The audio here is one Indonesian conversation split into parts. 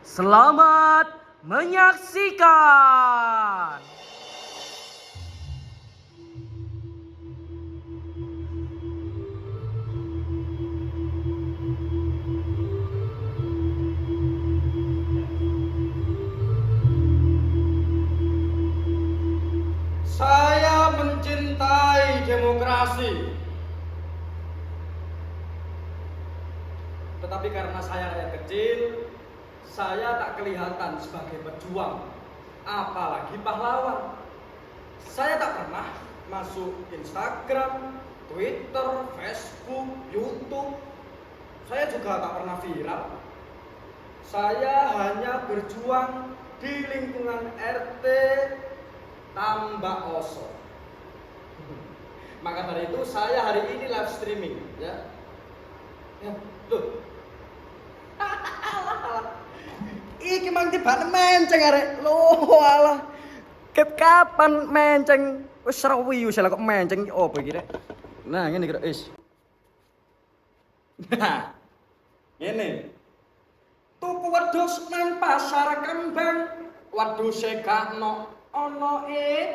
Selamat menyaksikan. Saya mencintai demokrasi. Tetapi karena saya rakyat kecil, saya tak kelihatan sebagai pejuang, apalagi pahlawan. Saya tak pernah masuk Instagram, Twitter, Facebook, YouTube. Saya juga tak pernah viral. Saya hanya berjuang di lingkungan RT Tambak Oso. Maka dari itu saya hari ini live streaming, ya. Loh. Iki mang tibane menceng arek. Loh alah. Ket kapan menceng? Wis rawi wis kok menceng iki opo iki rek? Nah, ngene iki wis. Nah. Ngene. Tuku wedhus nang pasar kembang. Wedhuse gakno ana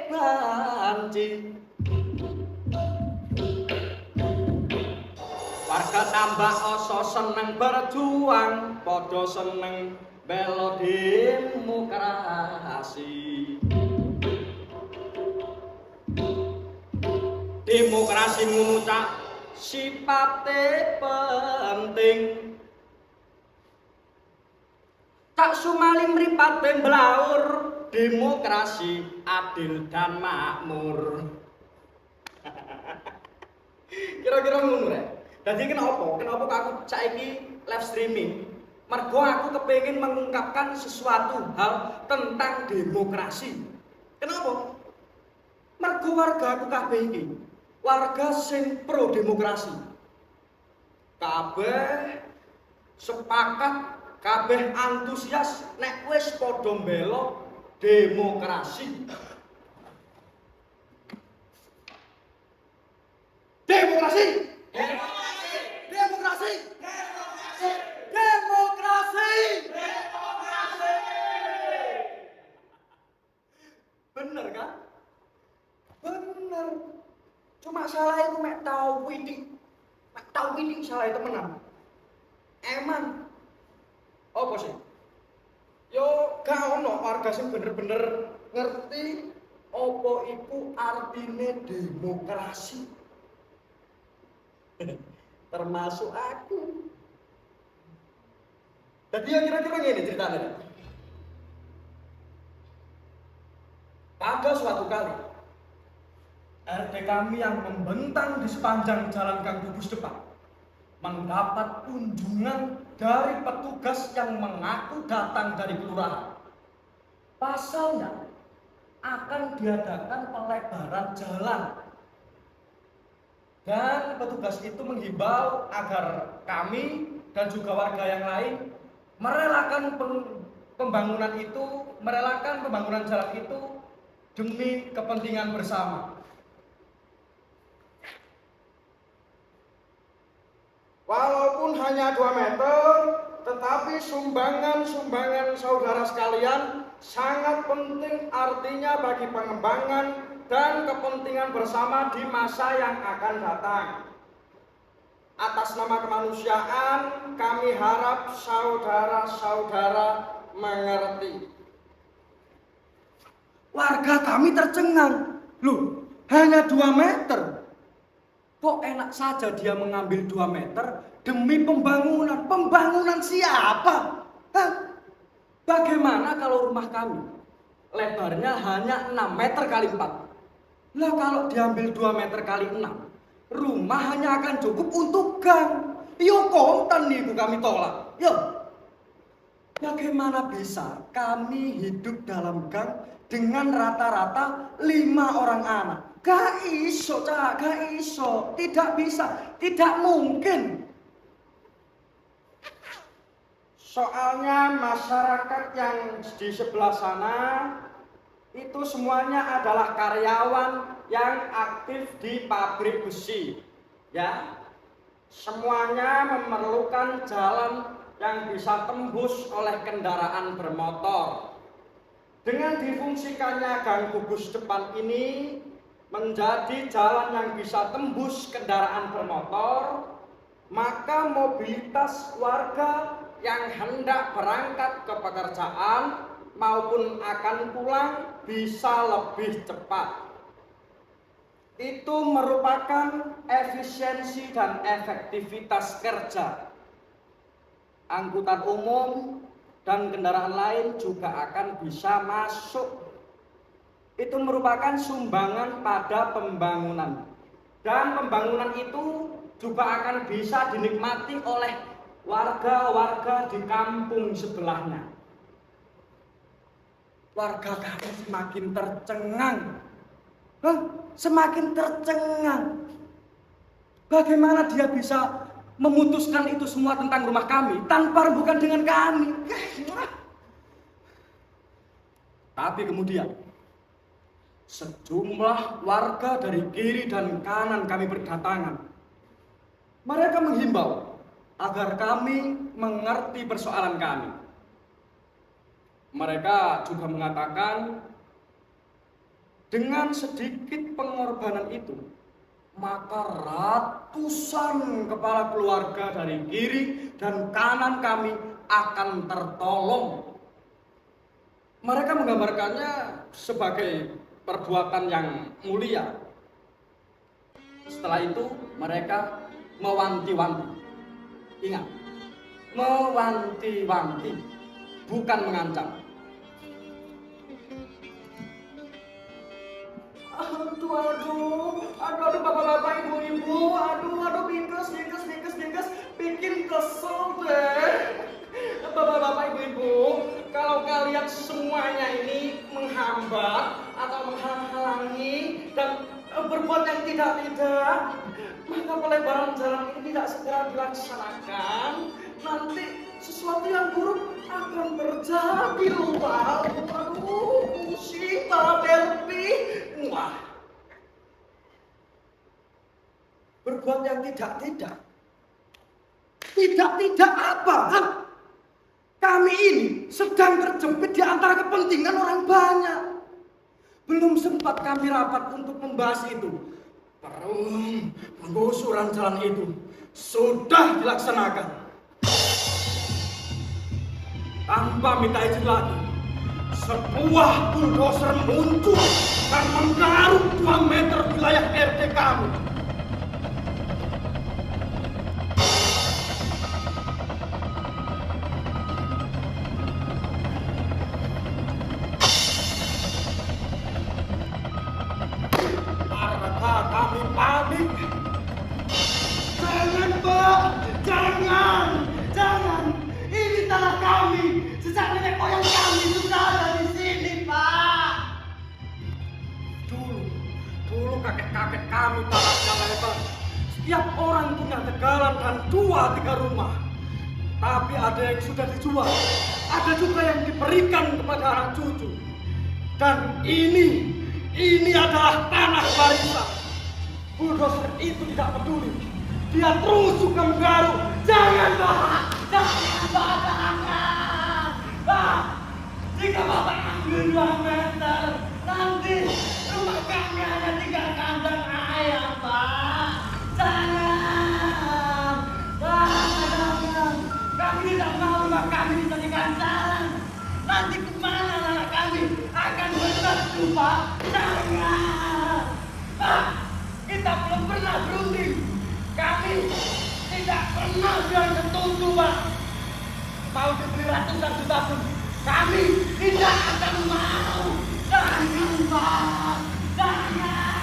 banci. Warga Tambak Oso seneng berjuang, padha seneng bela demokrasi. Demokrasi ngono cak sipate penting. Cak Sumali mripate mblaur, demokrasi adil dan makmur. Kira-kira ngono rek. Dadi kenapa aku saiki live streaming? Mergo aku kepengin mengungkapkan sesuatu hal tentang demokrasi. Kenapa? Mergo warga aku kabeh iki warga sing pro demokrasi. Kabeh sepakat, kabeh antusias nek wis padha mbela demokrasi. Demokrasi. Demokrasi. Demokrasi. Demokrasi. Demokrasi. Bener kan? Bener. Cuma salah itu mek tau widik. Mek tau widik salah itu menang. Eman. Apa sih? Yo gak ono warga sing bener-bener ngerti apa iku artine demokrasi. Termasuk aku. Jadi ya kira-kira gini ceritanya. Pada suatu kali, RT kami yang membentang di sepanjang jalan Gang Bubus depan mendapat kunjungan dari petugas yang mengaku datang dari kelurahan. Pasalnya akan diadakan pelebaran jalan. Dan petugas itu menghimbau agar kami dan juga warga yang lain merelakan pembangunan jalan itu demi kepentingan bersama. Walaupun hanya 2 meter, tetapi sumbangan saudara sekalian sangat penting artinya bagi pengembangan dan kepentingan bersama di masa yang akan datang. Atas nama kemanusiaan, kami harap saudara-saudara mengerti. Warga kami tercengang. Loh, hanya 2 meter. Kok enak saja dia mengambil 2 meter demi pembangunan. Pembangunan siapa? Hah? Bagaimana kalau rumah kami lebarnya hanya 6 meter kali 4? Lah kalau diambil 2 meter kali 6, rumah hanya akan cukup untuk gang. Yo kontan nih kami tolak. Yo. Bagaimana bisa kami hidup dalam gang dengan rata-rata 5 orang anak? Gak iso, Cak, gak iso. Tidak bisa, tidak mungkin. Soalnya masyarakat yang di sebelah sana itu semuanya adalah karyawan yang aktif di pabrik besi. Ya. Semuanya memerlukan jalan yang bisa tembus oleh kendaraan bermotor. Dengan difungsikannya gang gugus depan ini menjadi jalan yang bisa tembus kendaraan bermotor, maka mobilitas warga yang hendak berangkat ke pekerjaan maupun akan pulang bisa lebih cepat. Itu merupakan efisiensi dan efektivitas kerja. Angkutan umum dan kendaraan lain juga akan bisa masuk. Itu merupakan sumbangan pada pembangunan. Dan pembangunan itu juga akan bisa dinikmati oleh warga-warga di kampung sebelahnya. Warga kami semakin tercengang. Semakin tercengang. Bagaimana dia bisa memutuskan itu semua tentang rumah kami tanpa rembukan dengan kami? Tapi kemudian sejumlah warga dari kiri dan kanan kami berdatangan. Mereka menghimbau agar kami mengerti persoalan kami. Mereka juga mengatakan dengan sedikit pengorbanan itu, maka ratusan kepala keluarga dari kiri dan kanan kami akan tertolong. Mereka menggambarkannya sebagai perbuatan yang mulia. Setelah itu mereka mewanti-wanti. Ingat, mewanti-wanti, bukan mengancam. Aduh, bapak-bapak, ibu-ibu, aduh, bingkes, bikin kesel deh. Bapak-bapak, ibu-ibu, kalau kalian semuanya ini menghambat atau menghalangi dan berbuat yang tidak-tidak, maka pelebaran jalan ini tidak segera dilaksanakan, nanti sesuatu yang buruk akan terjadi loh, Pak. Aduh, pusing, Pak Berpi. Wah. Berbuat yang tidak-tidak. Tidak-tidak apa? Kami ini sedang terjepit di antara kepentingan orang banyak. Belum sempat kami rapat untuk membahas itu. Penggusuran jalan itu sudah dilaksanakan. Tanpa minta izin lagi, sebuah bulldozer muncul dan menggaruk 2 meter wilayah RT kami. Warga kami panik. Jangan, Pak, jangan. Ini tanah kami. Sejak nenek moyang kami sudah ada di sini, Pak. Dulu kakek-kakek kami tanahnya lebar. Setiap orang punya tegalan dan 2-3 rumah. Tapi ada yang sudah dijual. Ada juga yang diberikan kepada anak cucu. Dan ini adalah tanah warisan. Bulldozer itu tidak peduli. Dia terus suka menggaruk. Jangan, Pak. Jika Bapak ambil 2 meter, nanti rumah kami hanya 3 kandang ayam, Pak. Jangan. Kami tidak mau rumah kami dijadikan jalan. Nanti kemana anak kami akan berteduh, Pak? Jangan. Pak, kita belum pernah berunding. Kami tidak pernah bilang setuju, Pak. Mau dibeli ratusan juta pun kami tidak akan mau. Jangan, Pak. Jangan.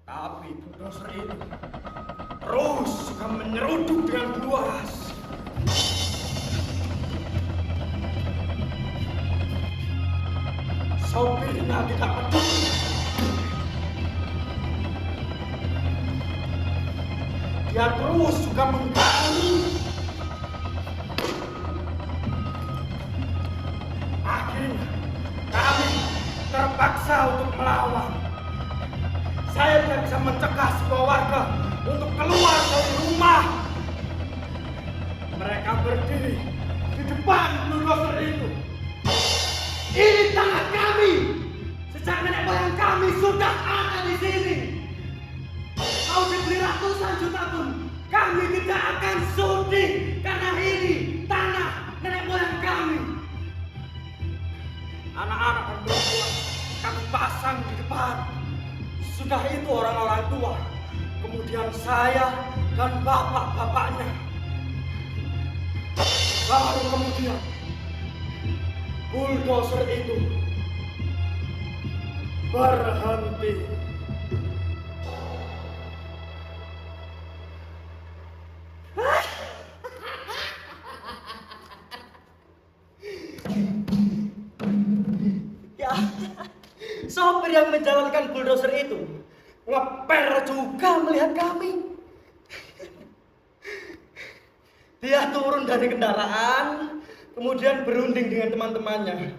Tetapi bulldozer itu terus suka menyeruduk dengan luas. Sopirnya tidak peduli. Dia terus juga mengganggu. Akhirnya kami terpaksa untuk melawan. saya tidak bisa mencegah sebuah warga untuk keluar dari rumah. Mereka berdiri di depan bulldozer itu. Ini tanah kami. Sejak nenek moyang kami sudah ada di sini. Mau dibeli ratusan juta pun kami tidak akan sudi, karena ini tanah nenek moyang kami. Anak-anak dan perempuan kami pasang di depan. Sudah itu orang-orang tua. Kemudian saya dan bapak-bapaknya. Baru kemudian bulldozer itu berhenti. Ya, sopir yang menjalankan bulldozer itu ngeper juga melihat kami. Dia turun dari kendaraan, kemudian berunding dengan teman-temannya.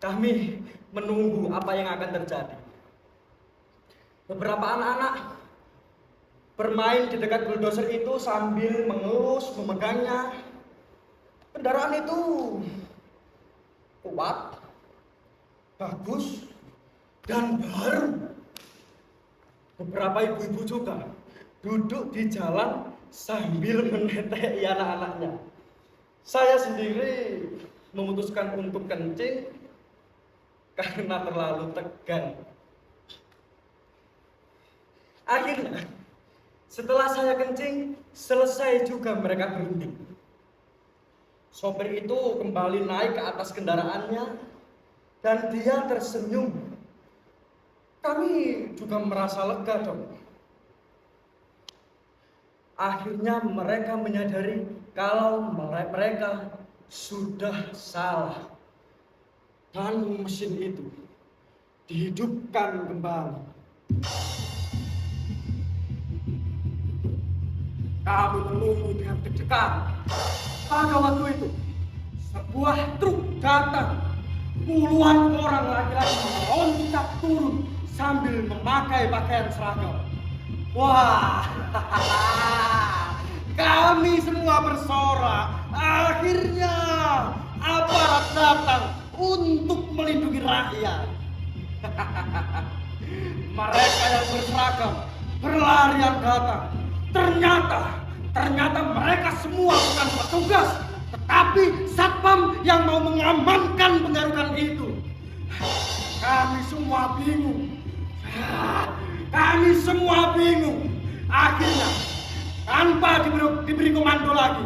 Kami menunggu apa yang akan terjadi. Beberapa anak-anak bermain di dekat bulldozer itu sambil mengelus, memegangnya. Kendaraan itu kuat, bagus, dan baru. Beberapa ibu-ibu juga duduk di jalan sambil meneteki anak-anaknya. Saya sendiri memutuskan untuk kencing karena terlalu tegang. Akhirnya, setelah saya kencing, selesai juga mereka berunding. Sopir itu kembali naik ke atas kendaraannya dan dia tersenyum. Kami juga merasa lega dong. Akhirnya mereka menyadari kalau mereka sudah salah. Dan mesin itu dihidupkan kembali. Kami menunggu dengan deg-degan. Pada waktu itu, sebuah truk datang. Puluhan orang laki-laki meloncat turun sambil memakai pakaian seragam. Wah, kami semua bersorak. Akhirnya aparat datang untuk melindungi rakyat. Mereka yang berseragam berlarian datang. Ternyata mereka semua bukan petugas, tetapi satpam yang mau mengamankan penggarukan itu. Kami semua bingung. Akhirnya, tanpa diberi komando lagi,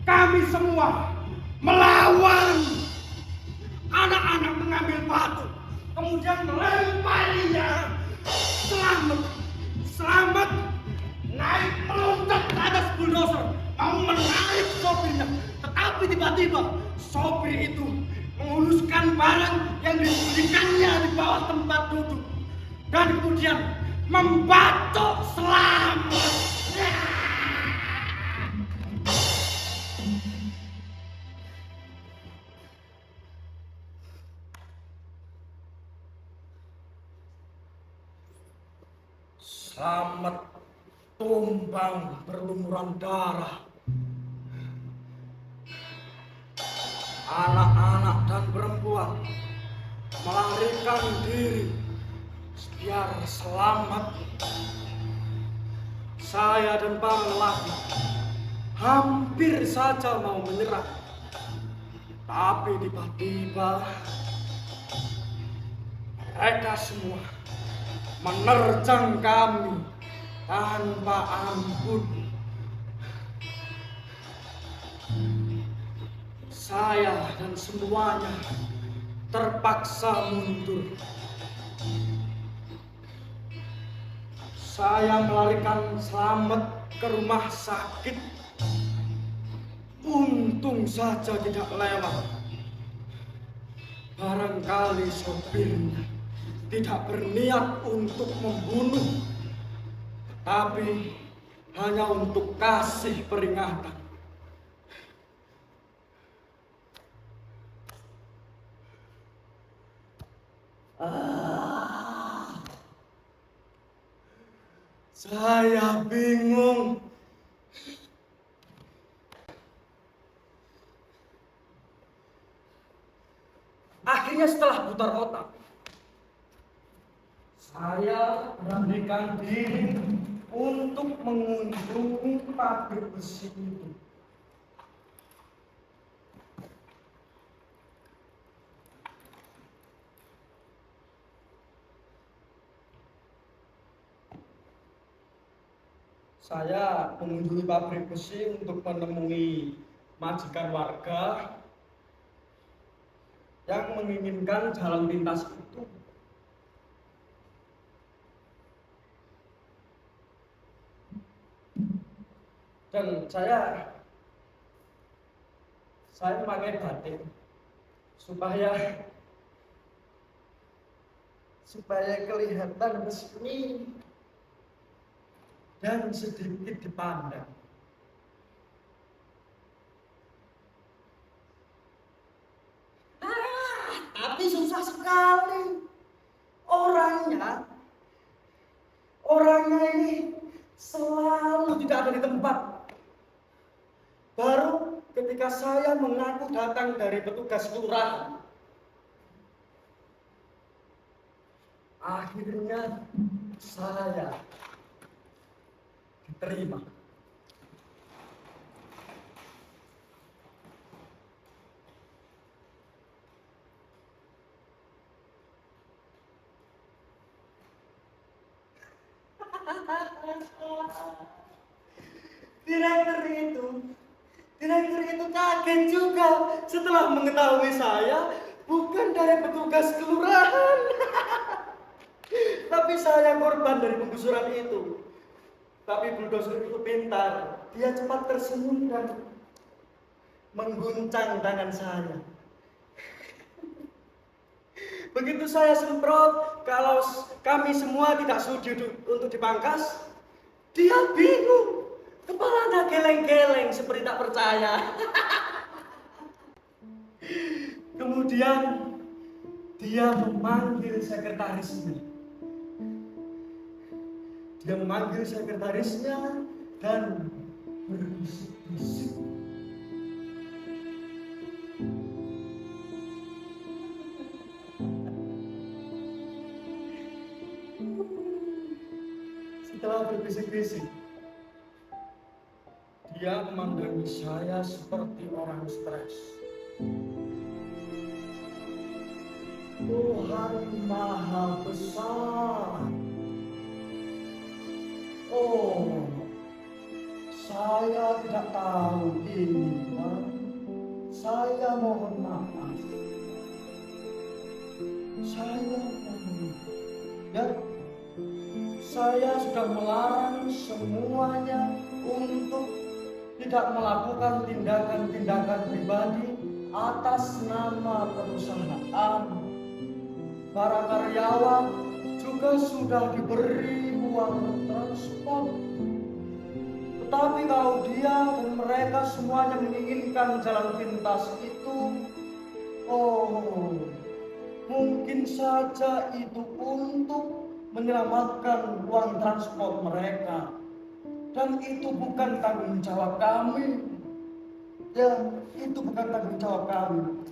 kami semua melawan. Anak-anak mengambil batu, kemudian melemparinya. Selamat naik meloncat ke atas bulldozer, mau menarik sopirnya. Tetapi tiba-tiba sopir itu menguluskan barang yang disembunyikannya di bawah tempat duduk dan kemudian membacok Selamat. Selamat tumbang berlumuran darah. Anak-anak dan perempuan melarikan diri biar selamat. Saya dan para lelaki hampir saja mau menyerah, tapi tiba-tiba mereka semua menerjang kami tanpa ampun. Saya dan semuanya terpaksa mundur. Saya melarikan Selamat ke rumah sakit. Untung saja tidak lewat. Barangkali sopirnya tidak berniat untuk membunuh, tapi hanya untuk kasih peringatan. Saya bingung. Akhirnya setelah putar otak, saya beranikan diri untuk mengunjungi pabrik besi itu. Saya mengunjungi pabrik besi untuk menemui majikan warga yang menginginkan jalan pintas itu. Dan saya pakai batik supaya kelihatan resmi dan sedikit dipandang. Tapi susah sekali. Orangnya ini selalu tidak ada di tempat. Baru ketika saya mengaku datang dari petugas kelurahan, akhirnya saya diterima. Direktur itu kaget juga setelah mengetahui saya bukan dari petugas kelurahan. Tapi saya korban dari penggusuran itu. Tapi bulldozer itu pintar, dia cepat tersenyum dan mengguncang tangan saya. Begitu saya semprot kalau kami semua tidak sudi untuk dipangkas, dia bingung. Kepalanya geleng-geleng seperti tak percaya. Kemudian dia memanggil sekretarisnya. Dan berbisik-bisik. Setelah berbisik-bisik, dia memandangi saya seperti orang stres. Tuhan Maha Besar. Oh, saya tidak tahu ini, Pak. Saya mohon maaf. Saya sudah melarang semuanya untuk tidak melakukan tindakan-tindakan pribadi atas nama perusahaan. Para karyawan juga sudah diberi uang transport. Tetapi kalau dia dan mereka semuanya menginginkan jalan pintas itu, mungkin saja itu untuk menyelamatkan uang transport mereka. Dan itu bukan tanggung jawab kami. Ya, itu bukan tanggung jawab kami.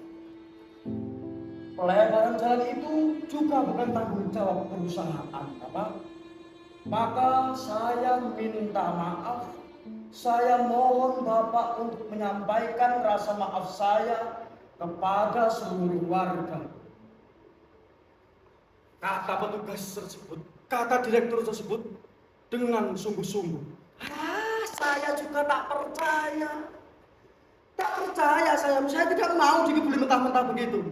Pelebaran jalan itu juga bukan tanggung jawab perusahaan, Maka saya minta maaf. Saya mohon Bapak untuk menyampaikan rasa maaf saya kepada seluruh warga. Kata petugas tersebut, kata direktur tersebut dengan sungguh-sungguh. Saya juga tak percaya. Saya tidak mau dikibuli mentah-mentah begitu.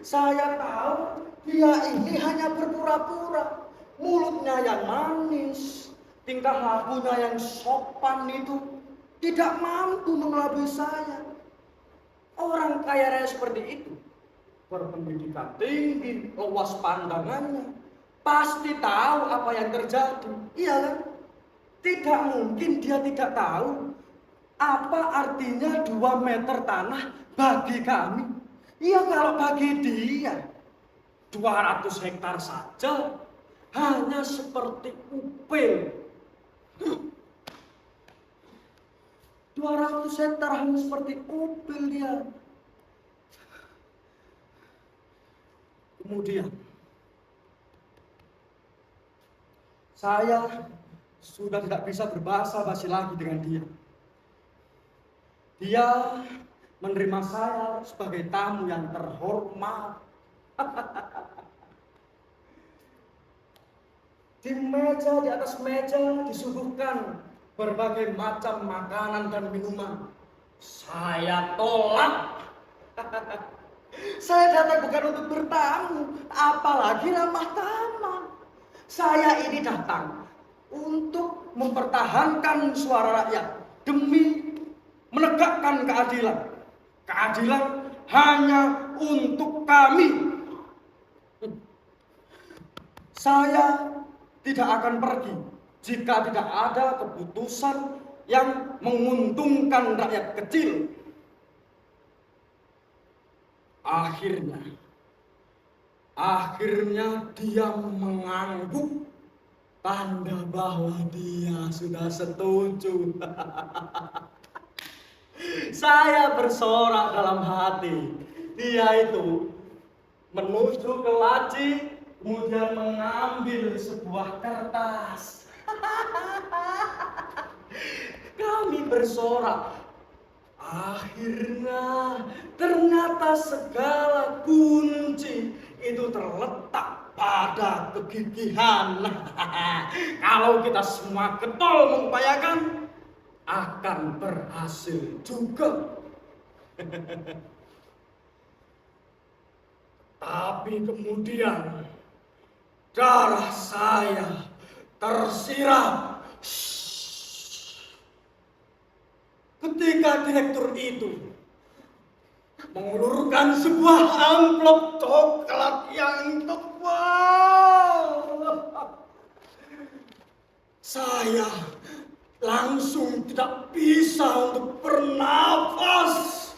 Saya tahu dia ini hanya berpura-pura. Mulutnya yang manis, tingkah lakunya yang sopan itu tidak mampu mengelabui saya. Orang kaya raya seperti itu, berpendidikan tinggi, luas pandangannya, pasti tahu apa yang terjadi. Iya kan? Tidak mungkin dia tidak tahu apa artinya 2 meter tanah bagi kami. Iya, kalau bagi dia 200 hektar saja hanya seperti upil. 200 hektar hanya seperti upil dia. Kemudian saya sudah tidak bisa berbahasa basi lagi dengan dia. Dia menerima saya sebagai tamu yang terhormat. Di atas meja disuguhkan berbagai macam makanan dan minuman. Saya tolak. Saya datang bukan untuk bertamu, apalagi ramah tamah. Saya ini datang untuk mempertahankan suara rakyat demi menegakkan keadilan. Keadilan hanya untuk kami. Saya tidak akan pergi jika tidak ada keputusan yang menguntungkan rakyat kecil. Akhirnya dia mengangguk, tanda bahwa dia sudah setuju. Saya bersorak dalam hati. Dia itu menuju ke laci, kemudian mengambil sebuah kertas. Kami bersorak. Akhirnya ternyata segala kunci itu terletak pada kegigihan. Kalau kita semua getol mengupayakan, akan berhasil juga. Tapi kemudian darah saya tersiram ketika direktur itu mengulurkan sebuah amplop coklat yang tebal. Saya langsung tidak bisa untuk bernafas.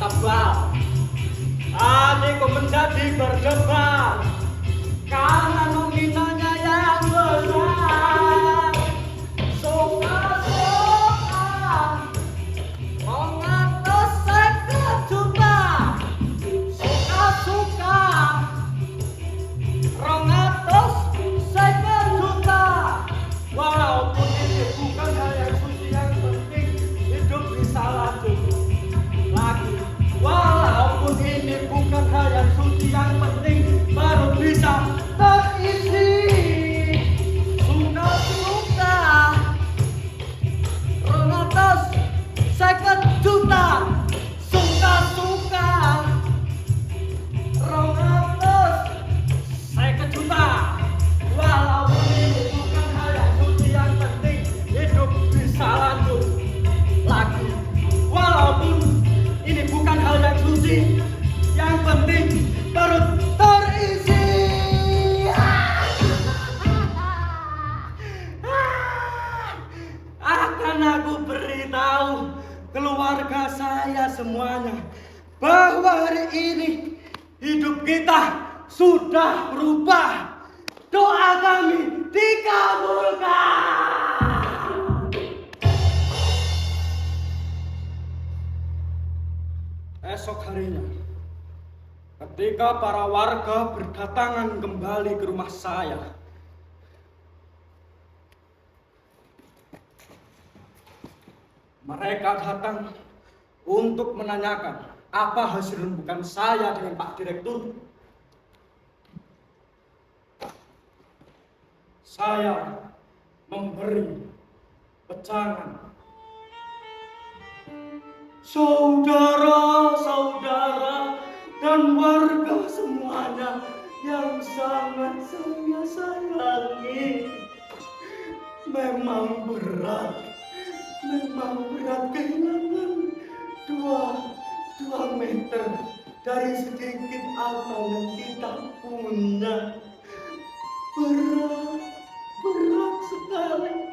Tebal. Adikku menjadi berdebar karena nominalnya yang besar. Suka-suka 250 juta. Suka-suka 250 juta. Walaupun ini bukan hal yang suci, yang penting hidup bisa lanjut lagi. Walaupun ini bukan hal yang suci, yang penting baru bisa terisi. Suka-suka 250 juta. Suka-suka 250 juta. Walaupun ini bukan hal yang suci, yang penting hidup bisa lanjut lagi. Walaupun ini bukan hal yang suci, yang penting perut terisi. Akan aku beritahu keluarga saya semuanya bahwa hari ini hidup kita sudah berubah. Doa kami dikabulkan. Esok harinya, ketika para warga berdatangan kembali ke rumah saya, mereka datang untuk menanyakan apa hasil rembukan saya dengan Pak Direktur. Saya memberi pejangan saudara-saudara dan warga semuanya yang sangat saya sayangi. Memang berat kehilangan dua meter dari sedikit apa yang kita punya. Berat sekali.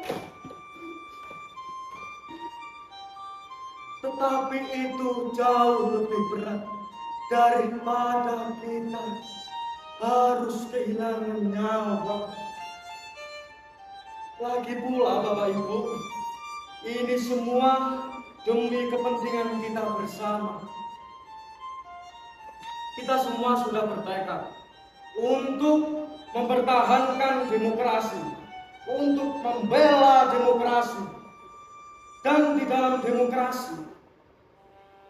Tetapi itu jauh lebih berat daripada kita harus kehilangan nyawa. Lagi pula Bapak Ibu, ini semua demi kepentingan kita bersama. Kita semua sudah bertekad untuk mempertahankan demokrasi, untuk membela demokrasi. Dan di dalam demokrasi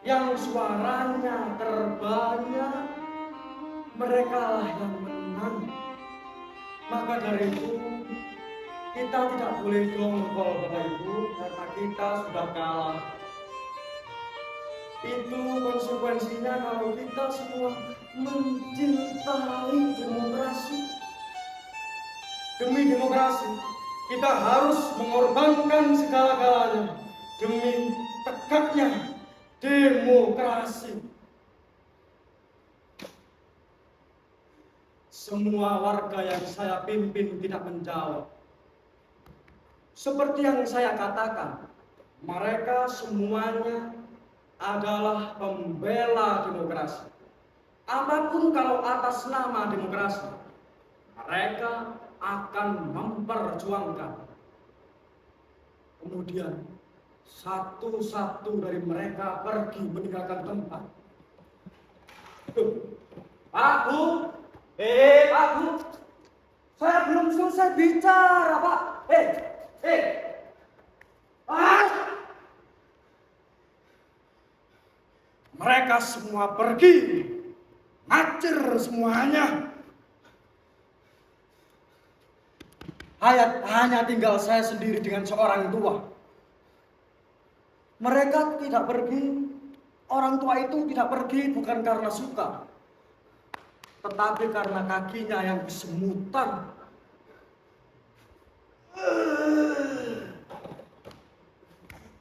yang suaranya terbanyak, mereka lah yang menang. Maka dari itu kita tidak boleh dongkol Bapak Ibu, karena kita sudah kalah. Itu konsekuensinya kalau kita semua mencintai demokrasi. Demi demokrasi, kita harus mengorbankan segala-galanya demi tegaknya demokrasi. Semua warga yang saya pimpin tidak menjawab. Seperti yang saya katakan, mereka semuanya adalah pembela demokrasi. Apapun kalau atas nama demokrasi, mereka akan memperjuangkan. Kemudian satu-satu dari mereka pergi meninggalkan tempat. Pak Bu, Pak Bu, saya belum selesai bicara Pak. Mereka semua pergi, ngacir semuanya. Hanya tinggal saya sendiri dengan seorang tua. Mereka tidak pergi, orang tua itu tidak pergi bukan karena suka, tetapi karena kakinya yang kesemutan.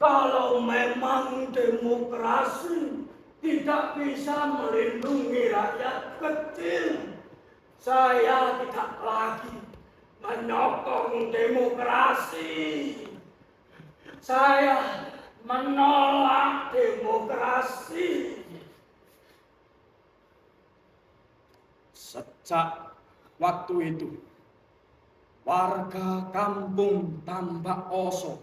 Kalau memang demokrasi tidak bisa melindungi rakyat kecil, saya tidak lagi menyokong demokrasi. Saya menolak demokrasi. Sejak waktu itu, warga kampung Tambak Oso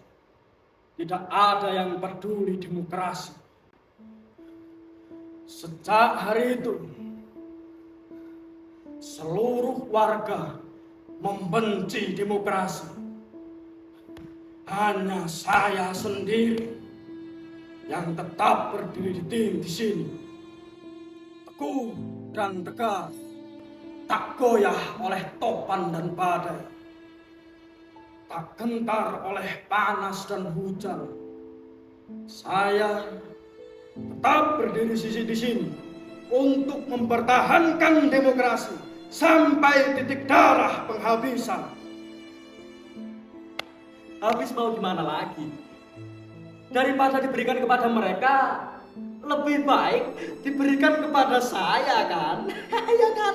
tidak ada yang peduli demokrasi. Sejak hari itu, seluruh warga membenci demokrasi. Hanya saya sendiri yang tetap berdiri di sini, teguh dan tegar, tak goyah oleh topan dan badai, tak gentar oleh panas dan hujan. Saya tetap berdiri di sini untuk mempertahankan demokrasi sampai titik darah penghabisan. Habis mau gimana lagi? Daripada diberikan kepada mereka, lebih baik diberikan kepada saya kan? Ya kan?